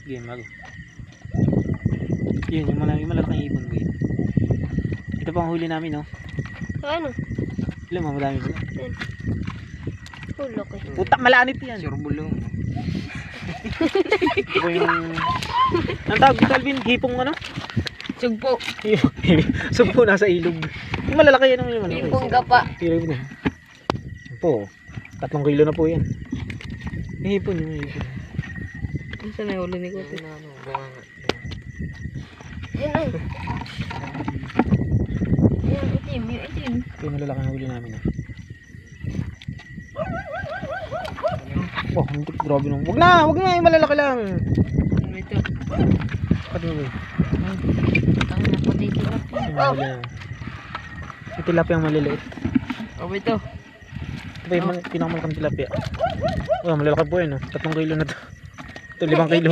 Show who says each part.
Speaker 1: Sige, mag. Yun, yung malalaking ibon ko yun. Ito pa ang huli namin, no?
Speaker 2: Ano?
Speaker 1: Ilan mo, madami ba?
Speaker 2: Yan. Hulok eh.
Speaker 1: Putak, malanit yan.
Speaker 3: Surbulong.
Speaker 1: Ito yung... Ang tawag dito, Alvin? Hipong ano?
Speaker 2: Sugpo.
Speaker 1: Sugpo nasa ilog. Yung malalaki yan naman yung
Speaker 2: Hipong gapa.
Speaker 1: Hipong na. Po, 3 kilo na po yan. May hipon yung hipon.
Speaker 2: Saan na yung ulo ni Kote?
Speaker 3: Ano, bunganga.
Speaker 2: Yan ay. Yan, itim. Yung itim.
Speaker 1: Ito yung malalaki na huli namin. Oh, hindi, grabe nung. Wag na, yung malalaki lang.
Speaker 2: Ano ito?
Speaker 1: Pati mo ba?
Speaker 2: Ang naputi tilap.
Speaker 1: Yung mahuli na. Yung tilapia ang maliliit.
Speaker 2: Oh, ito.
Speaker 1: Ito ba yung pinakamalakang tilapia? Oh, malalaki po yun. 3 kilo na to. Ito 5 kilo.